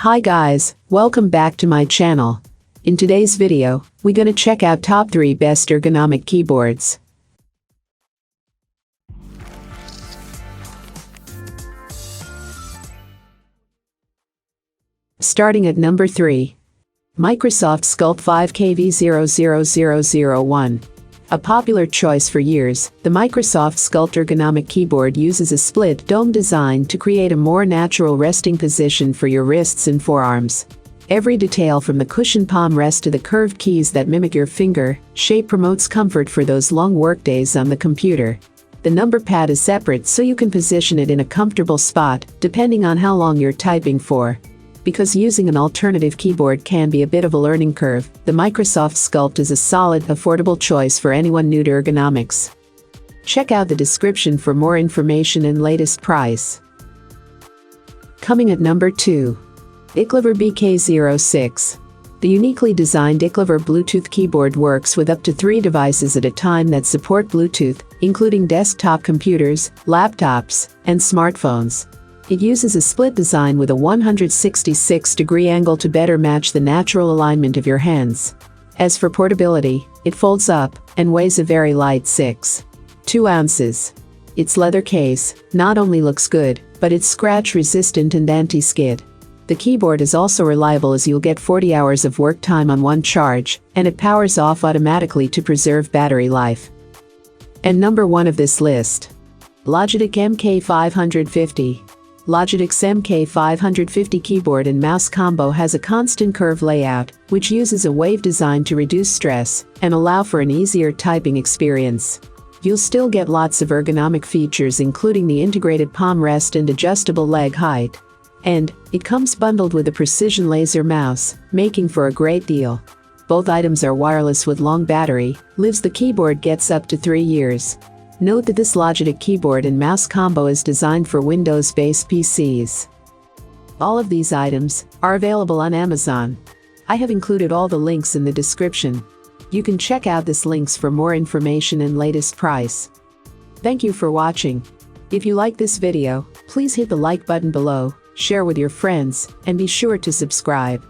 Hi guys, welcome back to my channel. In today's video, we're gonna check out top 3 best ergonomic keyboards. Starting at number 3. Microsoft Sculpt 5KV00001. A popular choice for years, the Microsoft Sculpt ergonomic keyboard uses a split dome design to create a more natural resting position for your wrists and forearms. Every detail from the cushioned palm rest to the curved keys that mimic your finger shape promotes comfort for those long workdays on the computer. The number pad is separate so you can position it in a comfortable spot, depending on how long you're typing for. Because using an alternative keyboard can be a bit of a learning curve, the Microsoft Sculpt is a solid, affordable choice for anyone new to ergonomics. Check out the description for more information and latest price. Coming at number 2. iClever BK06. The uniquely designed iClever Bluetooth keyboard works with up to 3 devices at a time that support Bluetooth, including desktop computers, laptops, and smartphones. It uses a split design with a 166-degree angle to better match the natural alignment of your hands. As for portability, it folds up and weighs a very light 6.2 ounces. Its leather case not only looks good, but it's scratch-resistant and anti-skid. The keyboard is also reliable as you'll get 40 hours of work time on one charge, and it powers off automatically to preserve battery life. And number 1 of this list. Logitech MK550. Logitech's MK550 keyboard and mouse combo has a constant curve layout, which uses a wave design to reduce stress and allow for an easier typing experience. You'll still get lots of ergonomic features, including the integrated palm rest and adjustable leg height. And it comes bundled with a precision laser mouse, making for a great deal. Both items are wireless with long battery lives. The keyboard gets up to 3 years. Note that this Logitech keyboard and mouse combo is designed for Windows-based PCs. All of these items are available on Amazon. I have included all the links in the description. You can check out these links for more information and latest price. Thank you for watching. If you like this video, please hit the like button below, share with your friends, and be sure to subscribe.